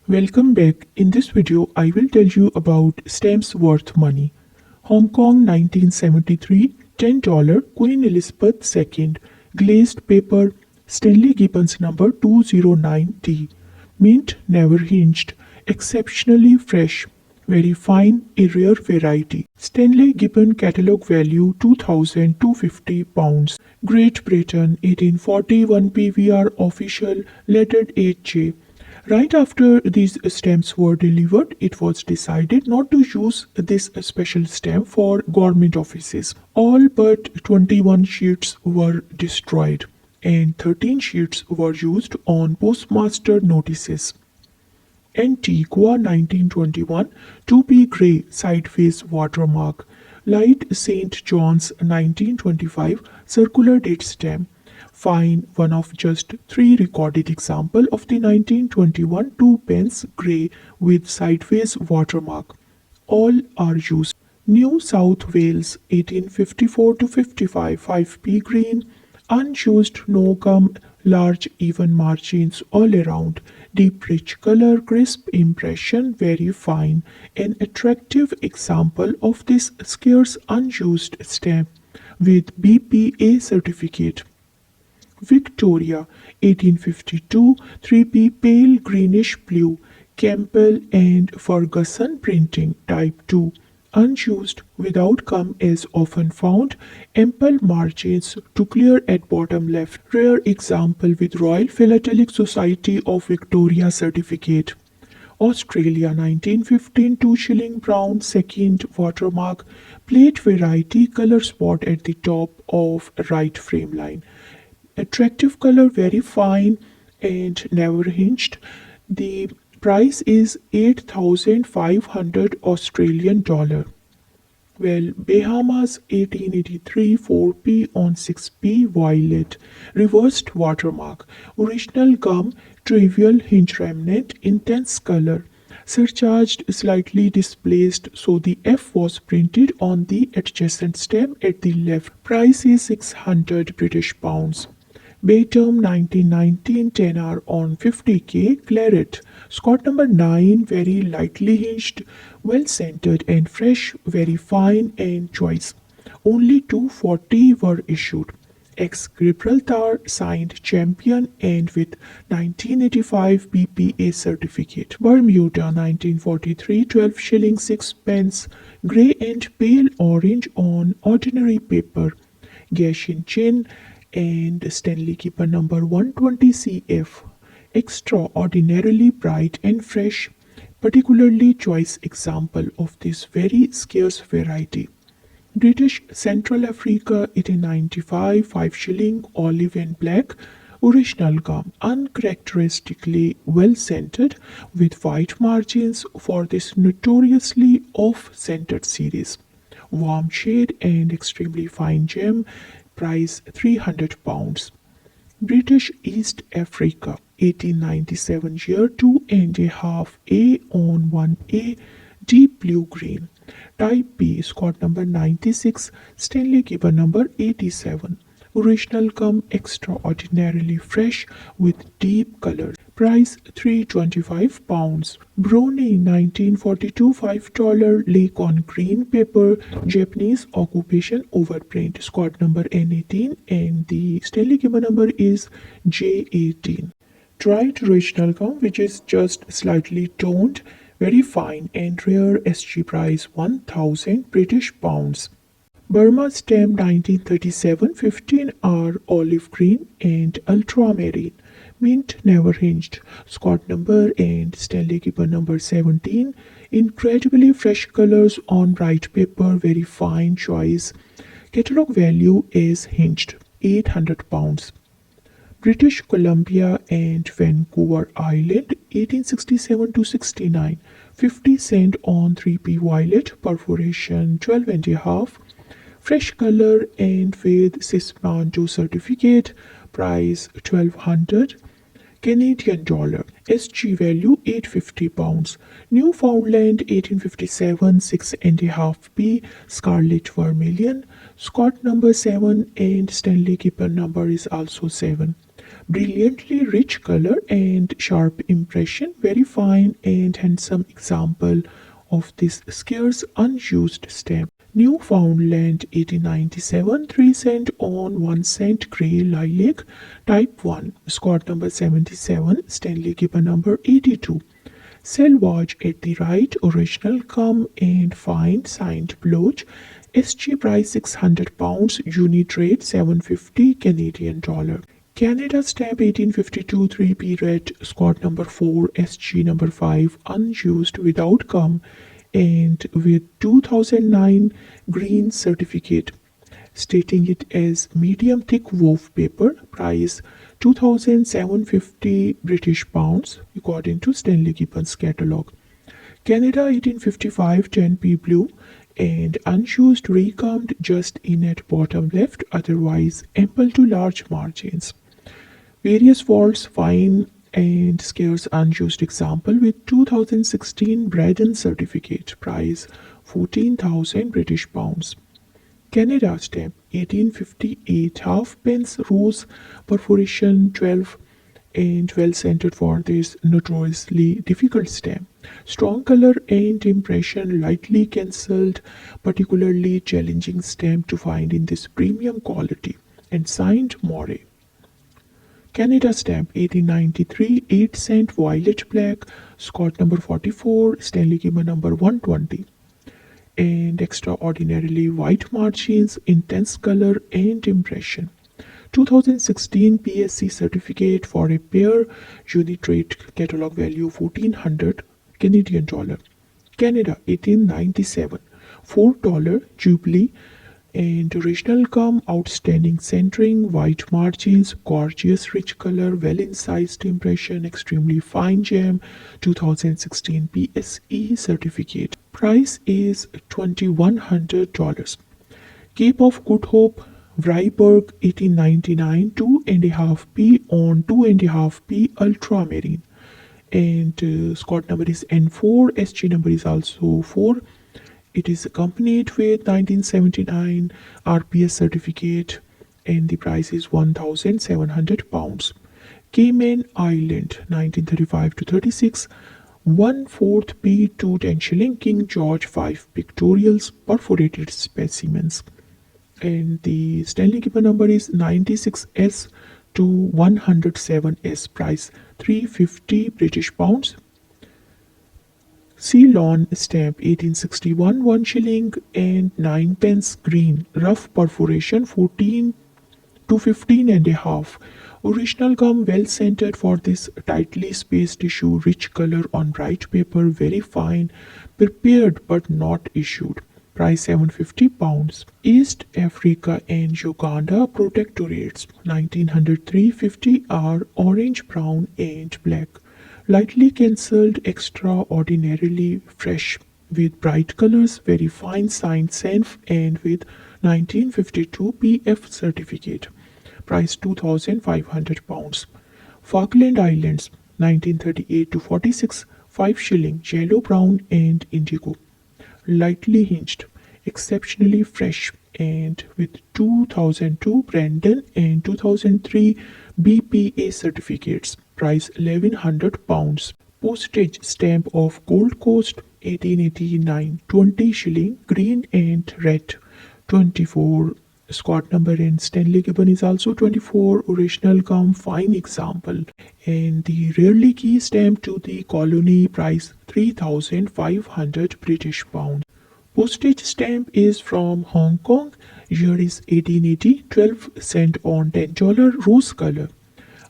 Welcome back. In this video, I will tell you about stamps worth money. Hong Kong 1973 $10 Queen Elizabeth II glazed paper Stanley Gibbons number 209T. Mint never hinged. Exceptionally fresh. Very fine, a rare variety. Stanley Gibbon catalog value £2,250. Great Britain 1841 PVR official lettered 8J. Right after these stamps were delivered, it was decided not to use this special stamp for government offices. All but 21 sheets were destroyed and 13 sheets were used on postmaster notices. Antigua 1921 2p Gray sideways watermark. Light St. John's 1925 circular date stamp. Fine, one of just 3 recorded examples of the 1921 2 pence Gray with sideways watermark. All are used. New South Wales 1854 to 55 5p green. Unused, no gum, large even margins all around, deep rich color, crisp impression, very fine. An attractive example of this scarce unused stamp with BPA certificate. Victoria 1852 3p pale greenish blue, Campbell and Ferguson printing type 2. Unused, without gum as often found, ample margins to clear at bottom left. Rare example with Royal Philatelic Society of Victoria certificate. Australia 1915 2 shilling brown second watermark, plate variety, color spot at the top of right frame line. Attractive color, very fine and never hinged. The price is 8,500 Australian dollar. Well, Bahamas 1883 4p on 6p violet, reversed watermark, original gum, trivial hinge remnant, intense color, surcharged slightly displaced, so the F was printed on the adjacent stamp at the left. Price is 600 British pounds. Batum 1919 10R on 50k claret. Scott number 9 very lightly hinged, well centered and fresh, very fine and choice. Only 240 were issued. Ex Gibraltar signed champion and with 1985 BPA certificate. Bermuda 1943 12 shilling 6 pence, grey and pale orange on ordinary paper. Gashin chin and Stanley Gibbon number 120 CF. Extraordinarily bright and fresh, particularly choice example of this very scarce variety. British Central Africa 1895 5 shilling olive and black, original gum, uncharacteristically well centered with white margins for this notoriously off-centered series. Warm shade and extremely fine gem, price £300. British East Africa 1897 year 2.5A on 1A, deep blue green. Type B, Scott number 96, Stanley Gibbon number 87. Original gum, extraordinarily fresh with deep color. Price £325. Brunei 1942 $5 lake on green paper, Japanese occupation overprint. Scott number N18 and the Stanley Gibbon number is J18. Dried original gum which is just slightly toned, very fine and rare. SG price 1000 British pounds. Burma stamp 1937 15R olive green and ultramarine. Mint never hinged. Scott number and Stanley Gibbon number 17. Incredibly fresh colors on bright paper, very fine choice. Catalog value is hinged, £800. British Columbia and Vancouver Island 1867 to 69. 50 cent on 3p violet, perforation 12.5. Fresh color and with Sismanjo certificate, price 1200 Canadian dollar. SG value £850. Newfoundland 1857 6.5p scarlet vermilion. Scott number 7 and Stanley Gibbon number is also 7. Brilliantly rich color and sharp impression, very fine and handsome example of this scarce unused stamp. Newfoundland 1897, 3 cent on 1 cent grey lilac, type 1, Scott number 77, Stanley Gibbon number 82. Selvage at the right, original come and fine signed bloch, SG price £600, unit rate 750 Canadian dollar. Canada stamp 1852 3P red, Scott number 4, SG number 5, unused without gum and with 2009 green certificate, stating it as medium thick wove paper, price 2,750 British pounds according to Stanley Gibbons catalogue. Canada 1855 10p blue and unused, recommed just in at bottom left, otherwise ample to large margins. Various faults, fine and scarce unused example with 2016 Braden certificate, price 14,000 British pounds. Canada stamp 1858 halfpence rose perforation 12 and well centered for this notoriously difficult stamp. Strong color and impression, lightly cancelled, particularly challenging stamp to find in this premium quality, and signed Moray. Canada stamp 1893 8 cent violet black, Scott number 44, Stanley Gibbon number 120. And extraordinarily white margins, intense color and impression. 2016 PSC certificate for a pair, unit rate catalog value 1400 Canadian dollar. Canada 1897 $4 Jubilee and original gum, outstanding centering, white margins, gorgeous rich color, well incised impression, extremely fine gem, 2016 PSE certificate. Price is $2,100. Cape of Good Hope, Vryburg 1899 2.5p on 2.5p ultramarine, and Scott number is N4, SG number is also 4. It is accompanied with 1979 RPS certificate and the price is £1,700. Cayman Island 1935 to 36, 1/4 P 2 10 shilling, King George 5 pictorials, perforated specimens. And the Stanley Gibbon number is 96S to 107S, price 350 British pounds. Ceylon stamp 1861 1 shilling and 9 pence green, rough perforation 14 to 15 and a half. Original gum, well centered for this tightly spaced tissue, rich color on bright paper, very fine, prepared but not issued. Price £750. East Africa and Uganda protectorates 1903 are orange, brown and black. Lightly cancelled, extraordinarily fresh, with bright colors, very fine signed senf and with 1952 PF certificate. Price £2,500. Falkland Islands 1938 to 46, 5 shilling, yellow, brown and indigo. Lightly hinged, exceptionally fresh and with 2002 Brandon and 2003 BPA certificates. Price £1,100. Postage stamp of Gold Coast 1889 20 shilling, green and red, 24. Scott number in Stanley Gibbon is also 24. Original gum, fine example. And the rarely key stamp to the colony, price 3,500 British pounds. Postage stamp is from Hong Kong. Year is 1880, 12 cent on $10, rose color.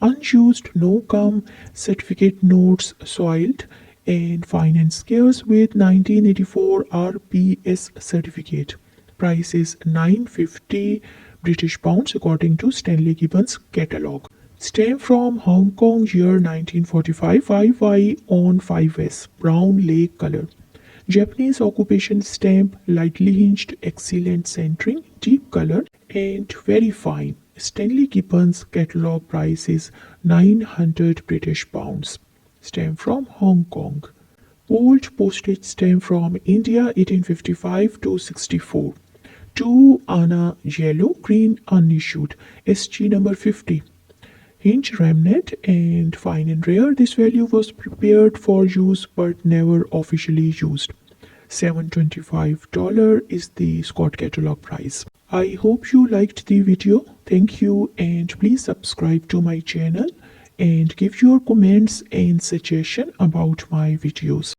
Unused, no gum, certificate notes soiled and fine and scarce with 1984 RPS certificate. Price is £950 British pounds according to Stanley Gibbons catalogue. Stamp from Hong Kong, year 1945, 5Y on 5S, brown lake color. Japanese occupation stamp, lightly hinged, excellent centering, deep color and very fine. Stanley Gibbons catalogue price is 900 British pounds. Stamp from Hong Kong. Old postage stamp from India 1855 to 64. 2 Anna yellow, green, unissued. SG number 50. Hinge remnant and fine and rare. This value was prepared for use but never officially used. $725 is the Scott catalog price. I hope you liked the video. Thank you, and please subscribe to my channel and give your comments and suggestion about my videos.